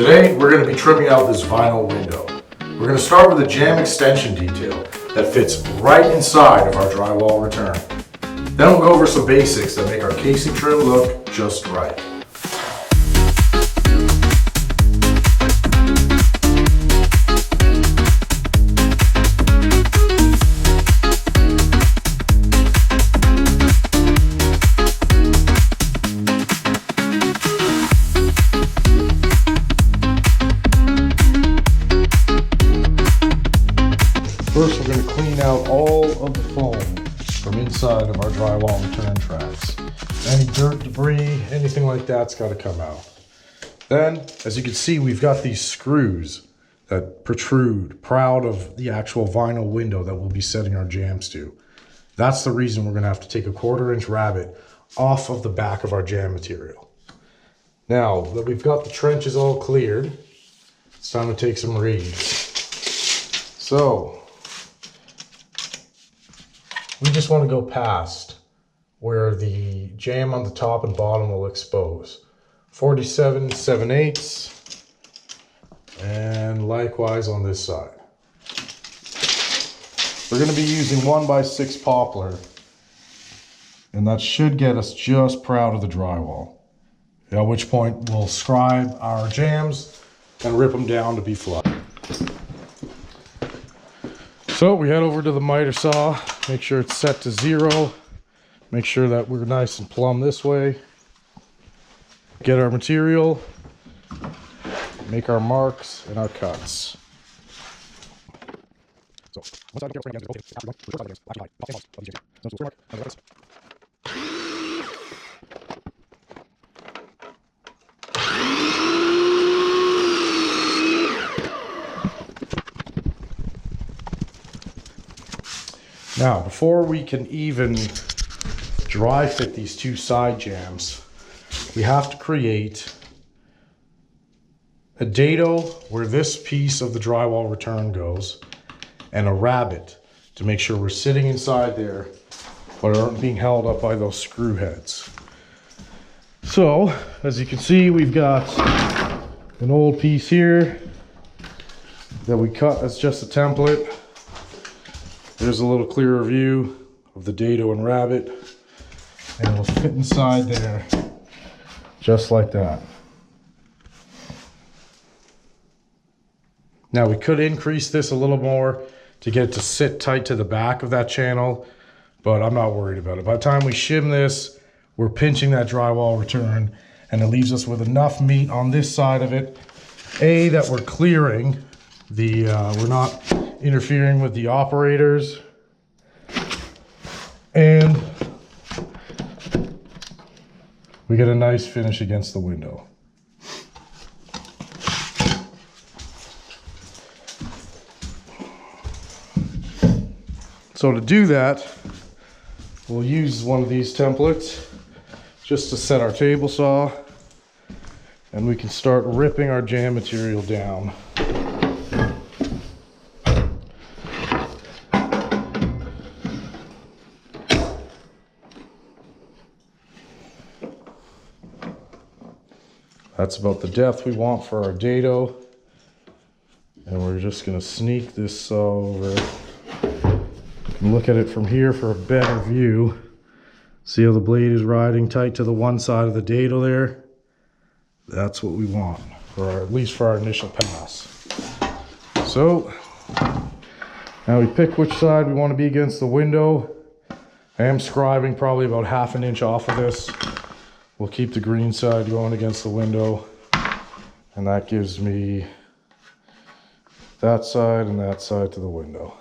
Today, we're going to be trimming out this vinyl window. We're going to start with a jamb extension detail that fits right inside of our drywall return. Then we'll go over some basics that make our casing trim look just right. First, we're going to clean out all of the foam from inside of our drywall return tracks. Any dirt, debris, anything like that's got to come out. Then, as you can see, we've got these screws that protrude proud of the actual vinyl window that we'll be setting our jambs to. That's the reason we're going to have to take a 1/4-inch rabbet off of the back of our jamb material. Now that we've got the trenches all cleared, it's time to take some reeds. So, we just want to go past where the jamb on the top and bottom will expose. 47 7/8, and likewise on this side. We're going to be using 1x6 poplar, and that should get us just proud of the drywall. At which point we'll scribe our jambs and rip them down to be flush. So we head over to the miter saw, make sure it's set to 0, make sure that we're nice and plumb this way, get our material, make our marks and our cuts. Now, before we can even dry fit these two side jambs, we have to create a dado where this piece of the drywall return goes, and a rabbet to make sure we're sitting inside there but aren't being held up by those screw heads. So, as you can see, we've got an old piece here that we cut as just a template. There's a little clearer view of the dado and rabbet, and it'll fit inside there just like that. Now we could increase this a little more to get it to sit tight to the back of that channel, but I'm not worried about it. By the time we shim this, we're pinching that drywall return, and it leaves us with enough meat on this side of it, that we're clearing the, we're not interfering with the operators, and we get a nice finish against the window. So to do that, we'll use one of these templates just to set our table saw, and we can start ripping our jamb material down. That's about the depth we want for our dado, and we're just going to sneak this saw over. And look at it from here for a better view. See how the blade is riding tight to the one side of the dado there? That's what we want, at least for our initial pass. So, now we pick which side we want to be against the window. I am scribing probably about 1/2 inch off of this. We'll keep the green side going against the window, and that gives me that side and that side to the window.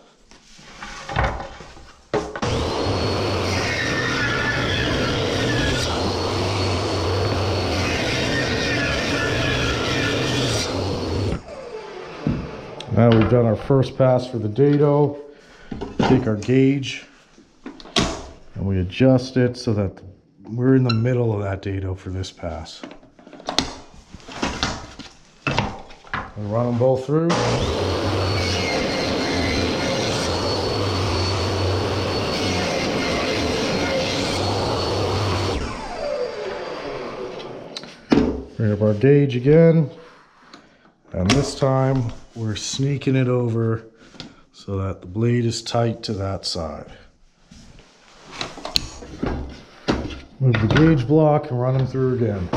Now we've done our first pass for the dado. Take our gauge and we adjust it so that we're in the middle of that dado for this pass. We run them both through. Bring up our gauge again. And this time we're sneaking it over so that the blade is tight to that side. Move the gauge block and run them through again.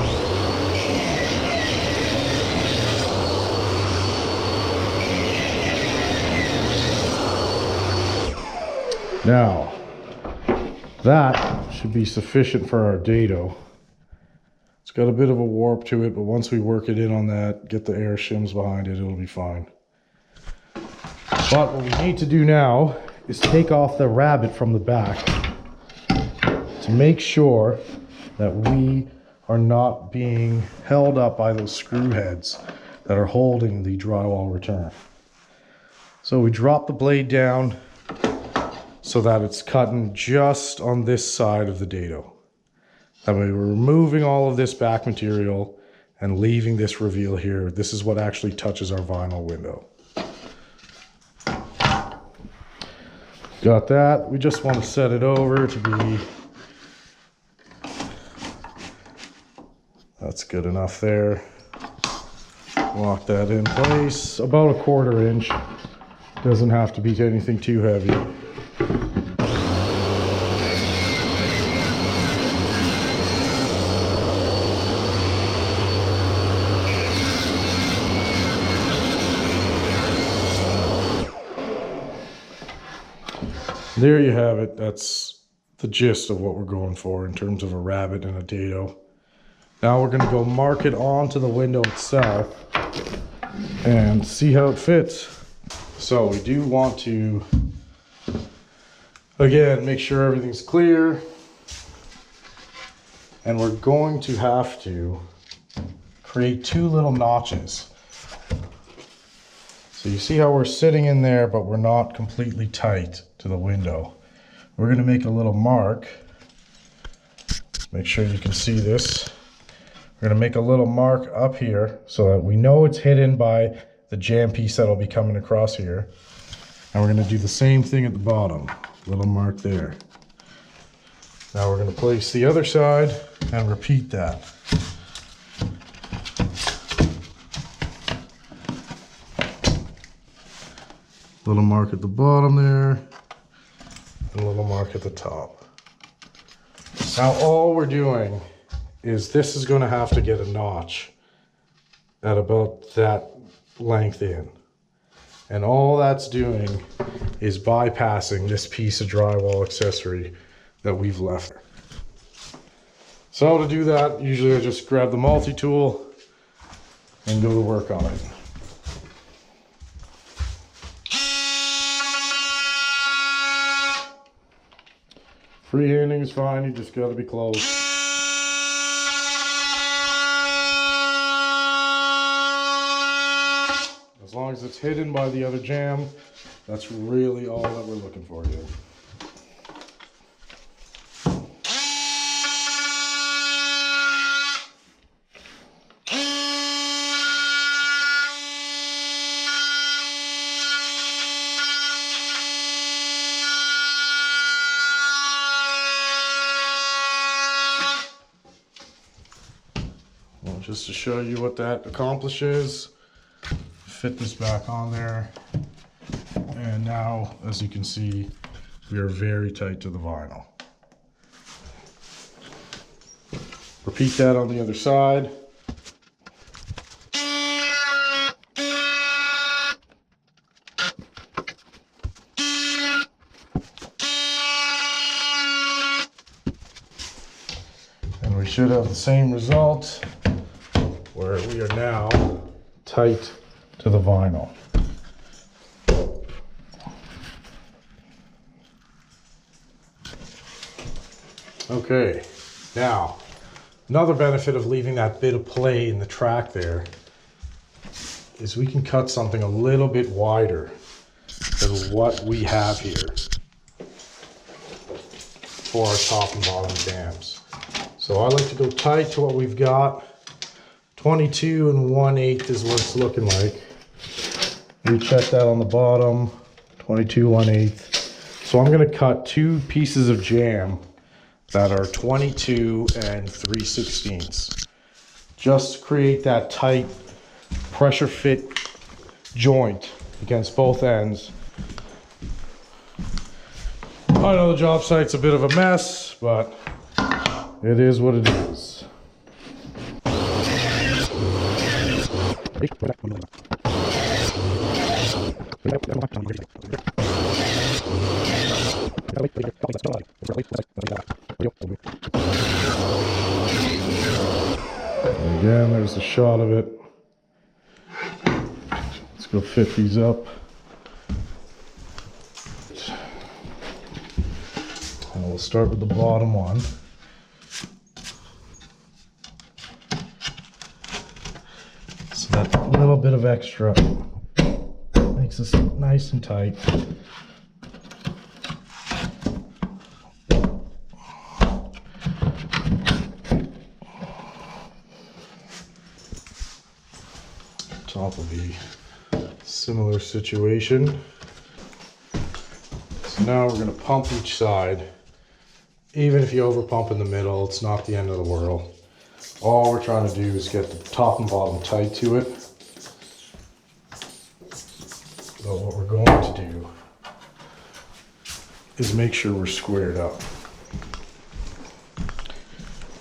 Now, that should be sufficient for our dado. It's got a bit of a warp to it, but once we work it in on that, get the air shims behind it, it'll be fine. But what we need to do now is take off the rabbet from the back to make sure that we are not being held up by those screw heads that are holding the drywall return. So we drop the blade down so that it's cutting just on this side of the dado. That way we're removing all of this back material and leaving this reveal here. This is what actually touches our vinyl window. Got that. We just want to set it over to be... That's good enough there. Lock that in place. About 1/4 inch. Doesn't have to be anything too heavy. There you have it. That's the gist of what we're going for in terms of a rabbet and a dado. Now we're going to go mark it onto the window itself and see how it fits. So we do want to, again, make sure everything's clear. And we're going to have to create 2 little notches. So you see how we're sitting in there, but we're not completely tight to the window. We're going to make a little mark. Make sure you can see this. We're going to make a little mark up here so that we know it's hidden by the jam piece that'll be coming across here. And we're going to do the same thing at the bottom. Little mark there. Now we're going to place the other side and repeat that. Little mark at the bottom there, and a little mark at the top. Now all we're doing is this is going to have to get a notch at about that length in. And all that's doing is bypassing this piece of drywall accessory that we've left. So to do that, usually I just grab the multi-tool and go to work on it. Freehanding is fine, you just gotta be close. As long as it's hidden by the other jam, that's really all that we're looking for here. Just to show you what that accomplishes, fit this back on there, and now, as you can see, we are very tight to the vinyl. Repeat that on the other side. And we should have the same result, where we are now tight to the vinyl. Okay, now another benefit of leaving that bit of play in the track there is we can cut something a little bit wider than what we have here for our top and bottom jams. So I like to go tight to what we've got. 22 1/8 is what it's looking like. Recheck that on the bottom, 22 1/8. So I'm gonna cut 2 pieces of jam that are 22 3/16, just to create that tight pressure fit joint against both ends. I know the job site's a bit of a mess, but it is what it is. And again, there's the shot of it. Let's go fit these up. And we'll start with the bottom one. So that little bit of extra makes this nice and tight. Top will be similar situation. So now we're going to pump each side. Even if you over pump in the middle, it's not the end of the world. All we're trying to do is get the top and bottom tight to it. So what we're going to do is make sure we're squared up.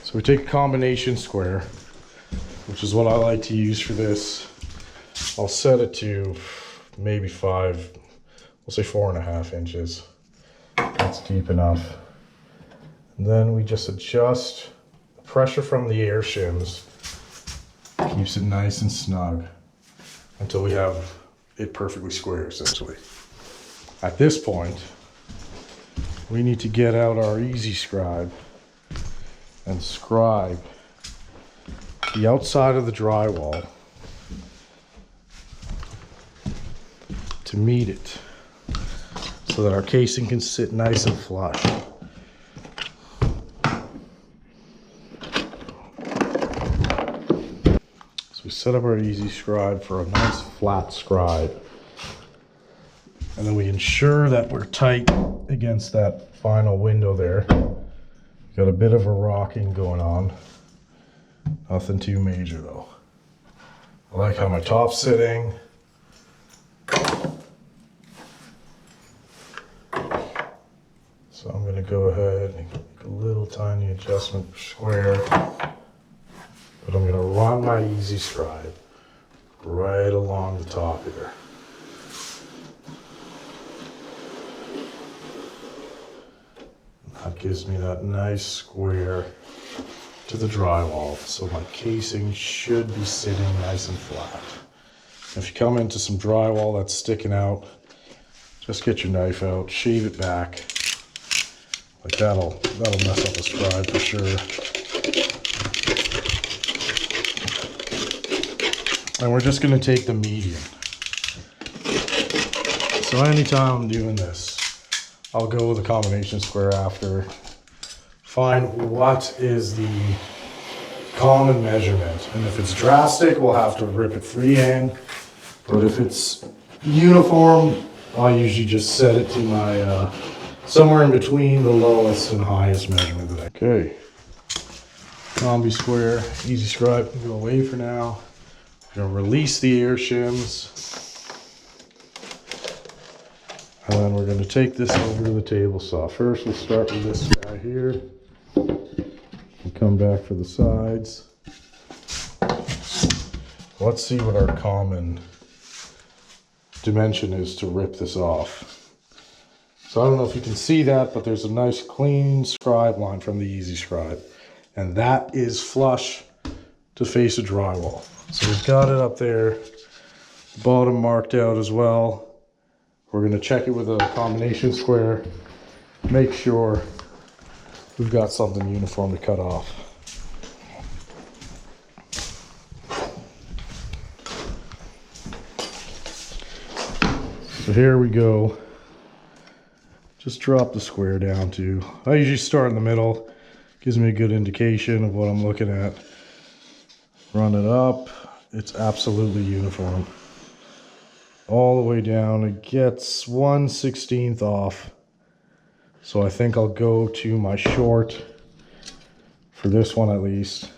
So we take a combination square, which is what I like to use for this. I'll set it to maybe 5, we'll say 4.5 inches. That's deep enough. And then we just adjust the pressure from the air shims. Keeps it nice and snug until we have it perfectly square, essentially. At this point, we need to get out our easy scribe and scribe the outside of the drywall to meet it so that our casing can sit nice and flush. So we set up our easy scribe for a nice flat scribe, and then we ensure that we're tight against that final window there. Got a bit of a rocking going on, nothing too major though. I like how my top's sitting. So I'm going to go ahead and make a little tiny adjustment per square, but I'm going to run my easy scribe right along the top here. That gives me that nice square to the drywall, so my casing should be sitting nice and flat. If you come into some drywall that's sticking out, just get your knife out, shave it back. Like that'll mess up a scribe for sure. And we're just gonna take the median. So anytime I'm doing this, I'll go with a combination square after. Find what is the common measurement. And if it's drastic, we'll have to rip it freehand. But if it's uniform, I'll usually just set it to my somewhere in between the lowest and highest measurement that I can. Okay, combi square, easy scribe can go away for now. I'm gonna release the air shims. And then we're gonna take this over to the table saw. First, we'll start with this guy here. And come back for the sides. Let's see what our common dimension is to rip this off. So I don't know if you can see that, but there's a nice clean scribe line from the easy scribe. And that is flush to face a drywall. So we've got it up there, bottom marked out as well. We're gonna check it with a combination square, make sure we've got something uniform to cut off. So here we go. Just drop the square down to, I usually start in the middle, gives me a good indication of what I'm looking at. Run it up, it's absolutely uniform. All the way down, it gets 1/16 off. So I think I'll go to my short for this one at least.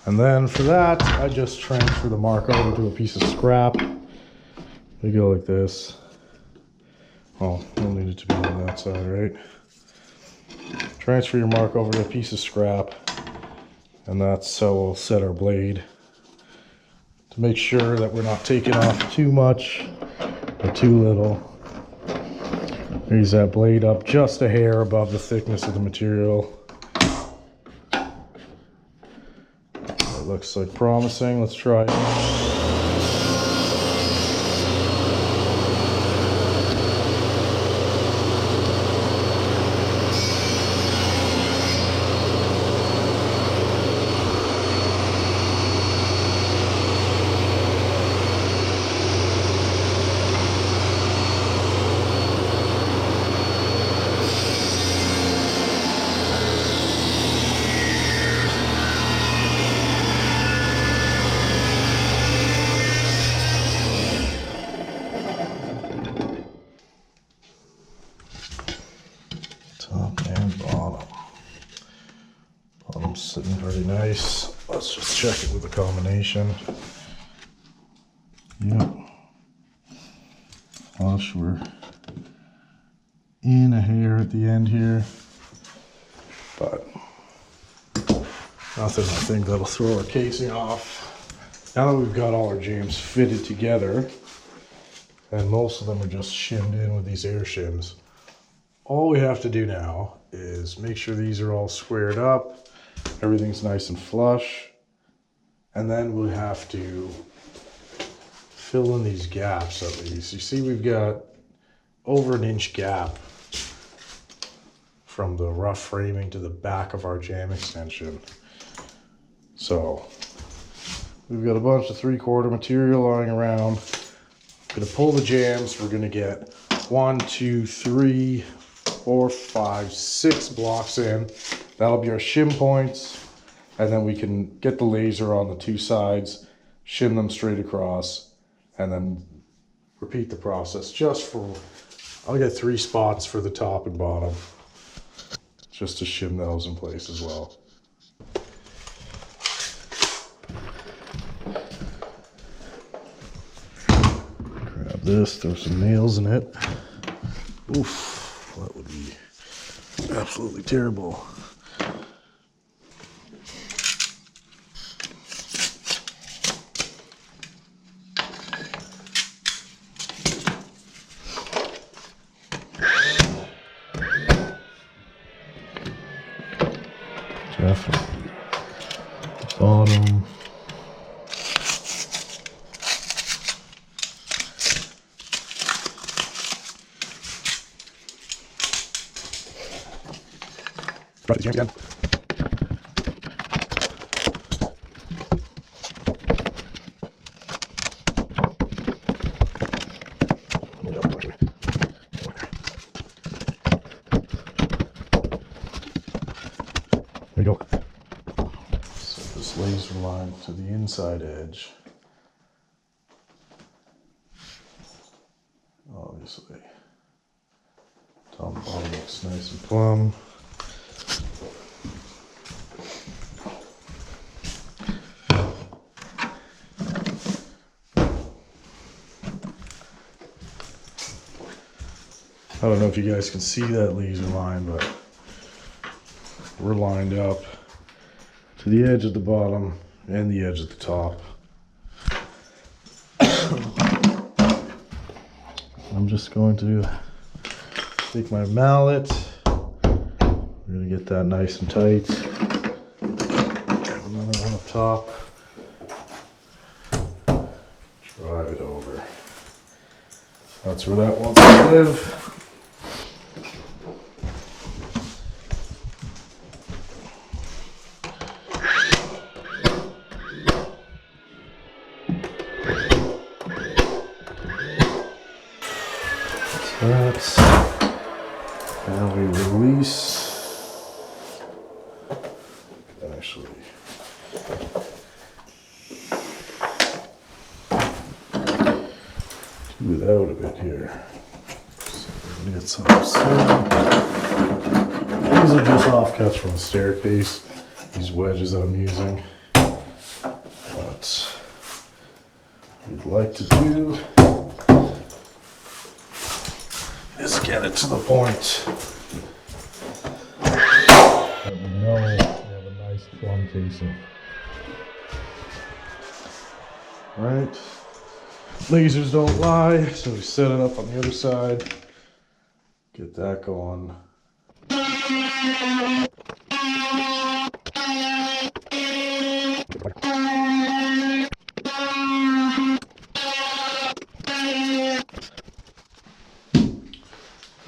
And then for that, I just transfer the mark over to a piece of scrap. We go like this. Oh, we'll need it to be on that side, right? Transfer your mark over to a piece of scrap, and that's how we'll set our blade to make sure that we're not taking off too much or too little. Raise that blade up just a hair above the thickness of the material. That looks like promising. Let's try it. Top and bottom. Bottom's sitting pretty nice. Let's just check it with the combination. Yep. Flush, we're in a hair at the end here, but nothing I think that'll throw our casing off. Now that we've got all our jambs fitted together, and most of them are just shimmed in with these air shims, all we have to do now is make sure these are all squared up, everything's nice and flush, and then we'll have to fill in these gaps at least. You see we've got over an inch gap from the rough framing to the back of our jamb extension. So we've got a bunch of 3/4 material lying around. Gonna pull the jambs. We're gonna get 1, 2, 3, 4, 5, 6 blocks in. That'll be our shim points, and then we can get the laser on the 2 sides, shim them straight across, and then repeat the process just for, I'll get 3 spots for the top and bottom, just to shim those in place as well. Grab this, throw some nails in it. Oof, that would be absolutely terrible. Definitely. Bottom. Right, the again. There you go. Set this laser line to the inside edge. Obviously, top and bottom looks nice and plumb. I don't know if you guys can see that laser line, but we're lined up to the edge at the bottom and the edge at the top. I'm just going to take my mallet. We're going to get that nice and tight. Another one up top. Drive it over. That's where that wants to live. That's now we release. Actually, do it out a bit here. So we're gonna get some. These are just offcuts from the staircase. These wedges that I'm using. like to do is get it to the point that we know we have a nice plumb casing. Right, lasers don't lie, so we set it up on the other side, get that going.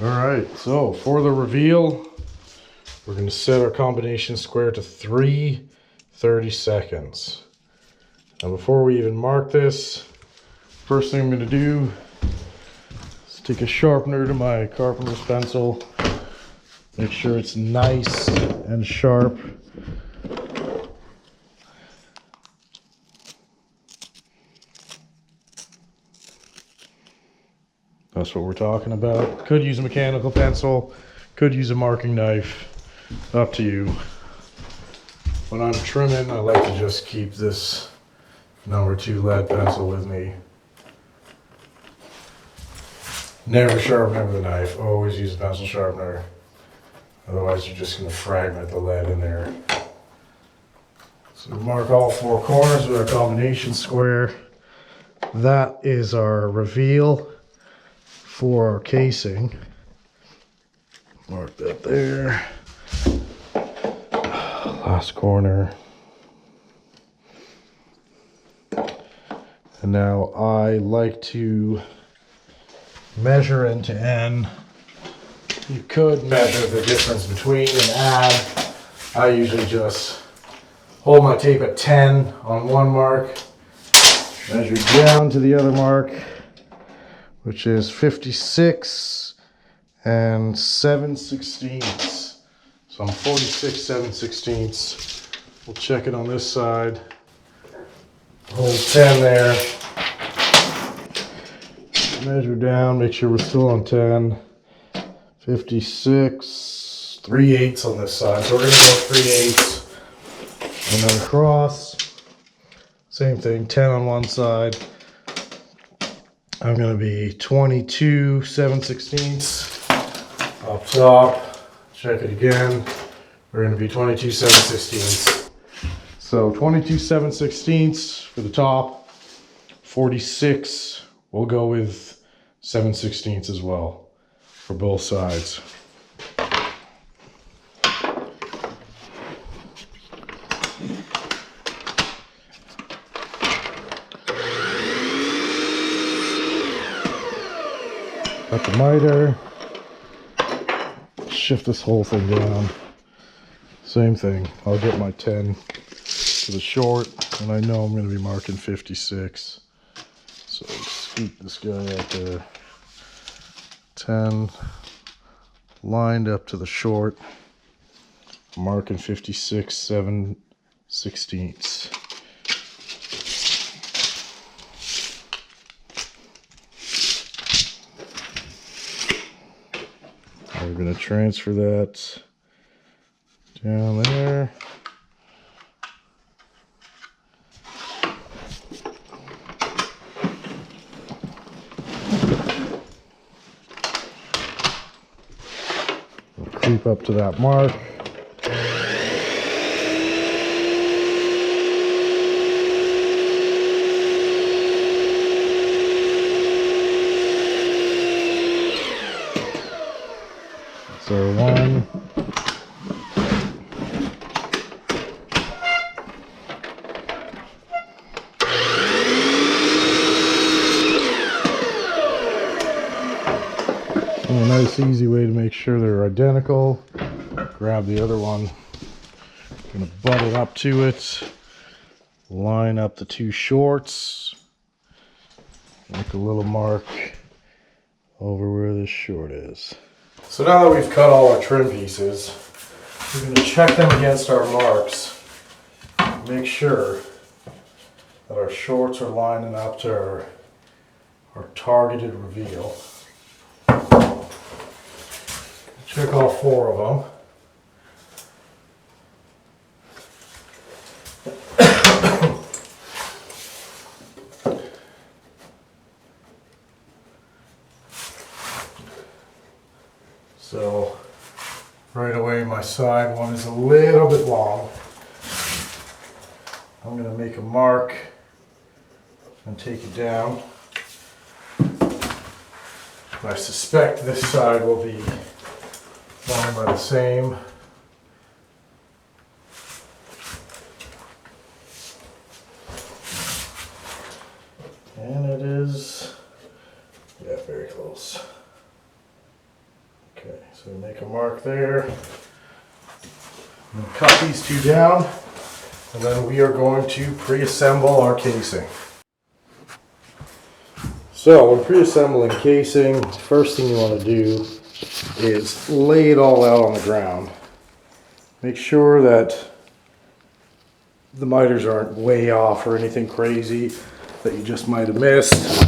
Alright, so for the reveal, we're going to set our combination square to 3/30 seconds. Now before we even mark this, first thing I'm going to do is take a sharpener to my carpenter's pencil, make sure it's nice and sharp. That's what we're talking about. Could use a mechanical pencil, could use a marking knife, up to you. When I'm trimming, I like to just keep this number 2 lead pencil with me. Never sharpen it with a knife, always use a pencil sharpener. Otherwise you're just going to fragment the lead in there. So we mark all 4 corners with our combination square. That is our reveal for our casing. Mark that there. Last corner. And now I like to measure end to end. You could measure the difference between and add. I usually just hold my tape at 10 on one mark, measure down to the other mark, which is 56 7/16. So I'm 46 7/16. We'll check it on this side. Hold 10 there. Measure down, make sure we're still on 10. 56 3/8 on this side. So we're going to go 3/8. And then across, same thing, 10 on one side. I'm going to be 22 7/16 up top. Check it again. We're going to be 22 7/16. So 22 7/16 for the top. 46. We'll go with 7/16 as well for both sides. Got the miter. Shift this whole thing down. Same thing. I'll get my 10 to the short, and I know I'm going to be marking 56. So scoop this guy out there. 10 lined up to the short. Marking 56 7/16. We're going to transfer that down there. We'll creep up to that mark. So one. And a nice easy way to make sure they're identical. Grab the other one. Gonna butt it up to it. Line up the 2 shorts. Make a little mark over where this short is. So now that we've cut all our trim pieces, we're going to check them against our marks. Make sure that our shorts are lining up to our targeted reveal. Check all 4 of them. Right away, my side one is a little bit long. I'm going to make a mark and take it down. I suspect this side will be long by the same. And it is, yeah, very close. Okay, so make a mark there. And cut these two down, and then we are going to pre-assemble our casing. So when pre-assembling casing, the first thing you want to do is lay it all out on the ground. Make sure that the miters aren't way off or anything crazy that you just might have missed.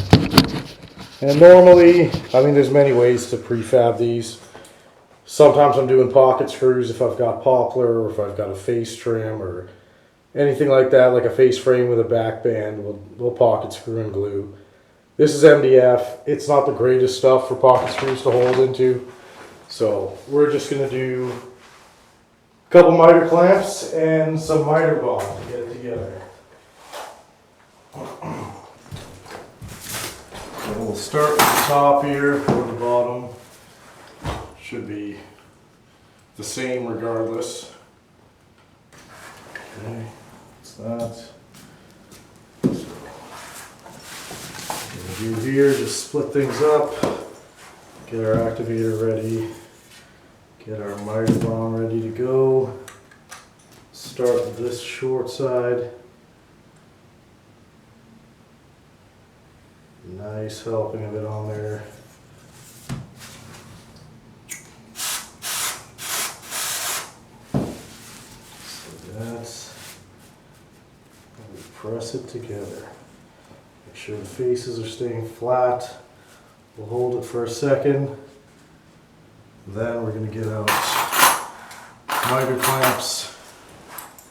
And normally, I mean, there's many ways to prefab these. Sometimes I'm doing pocket screws if I've got poplar or if I've got a face trim or anything like that, like a face frame with a back band, we'll pocket screw and glue. This is MDF. It's not the greatest stuff for pocket screws to hold into. So we're just going to do a couple miter clamps and some miter bond to get it together. So we'll start at the top here or the bottom. Should be the same regardless. Okay, that's that. Do here, just split things up, get our activator ready, get our miter bond ready to go. Start with this short side. Nice helping of it on there. So that's, we press it together. Make sure the faces are staying flat. We'll hold it for a second. Then we're going to get out miter clamps,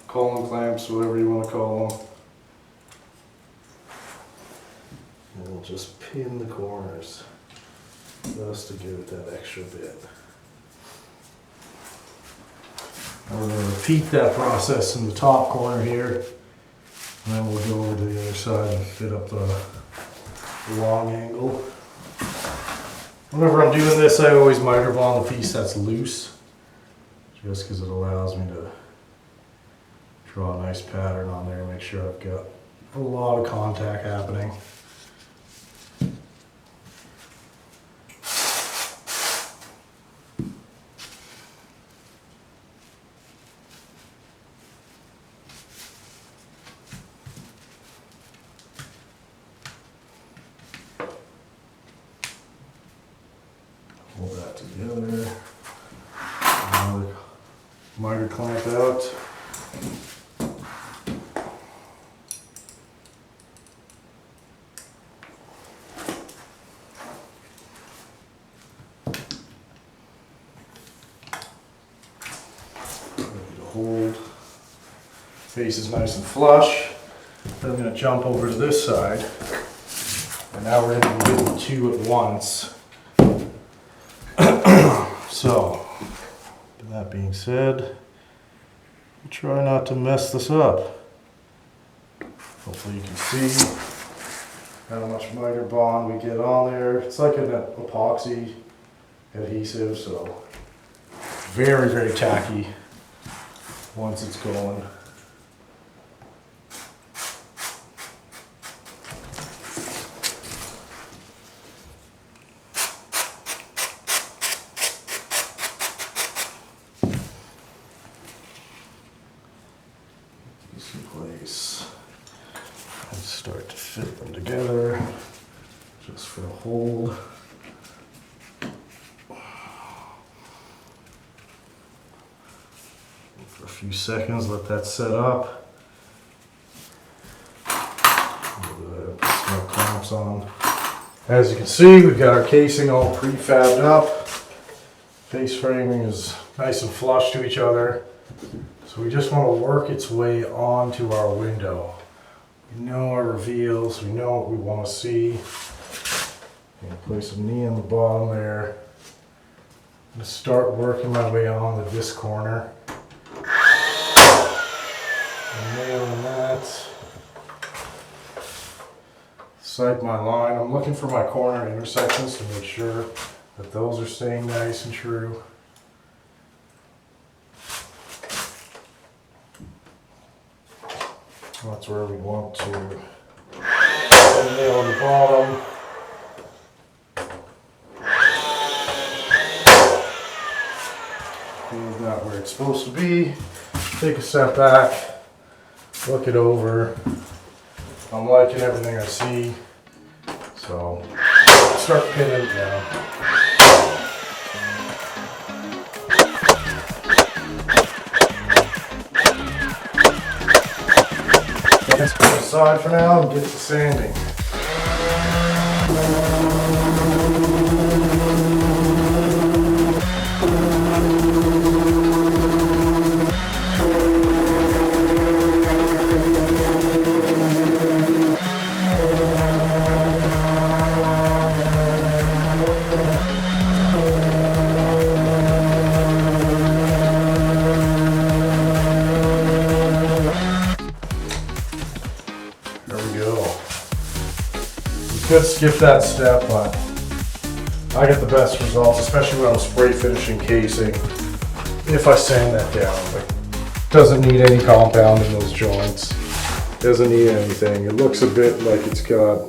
column clamps, whatever you want to call them. And we'll just pin the corners just to give it that extra bit. And we're going to repeat that process in the top corner here. And then we'll go over to the other side and fit up the long angle. Whenever I'm doing this, I always miter bond the piece that's loose, just because it allows me to draw a nice pattern on there and make sure I've got a lot of contact happening. Hold that together. Another miter clamp out. Ready to hold. Face is nice and flush. Then I'm going to jump over to this side. And now we're going to be doing two at once. So, that being said, we'll try not to mess this up. Hopefully you can see how much miter bond we get on there. It's like an epoxy adhesive, so very, very tacky once it's going. In place and start to fit them together just for a hold. For a few seconds, let that set up. Put some clamps on. As you can see, we've got our casing all prefabbed up. Face framing is nice and flush to each other. So we just want to work its way onto our window. We know our reveals, we know what we want to see. I'm going to place a knee on the bottom there. gonna start working my way on to this corner. And nailing that. Sight my line. I'm looking for my corner intersections to make sure that those are staying nice and true. That's where we want to nail the bottom. Move that where it's supposed to be. Take a step back, look it over. I'm liking everything I see, so start pinning it down. Let's put it aside for now and get to sanding. Could skip that step, but I get the best results, especially when I'm spray finishing casing. If I sand that down, like, doesn't need any compound in those joints. Doesn't need anything. It looks a bit like it's got,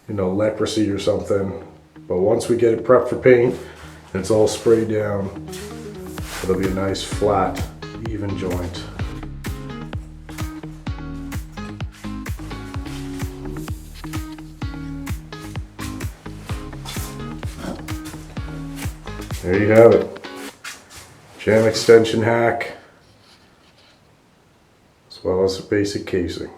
you know, leprosy or something. But once we get it prepped for paint, and it's all sprayed down, it'll be a nice flat, even joint. There you have it. Jam extension hack, as well as basic casing.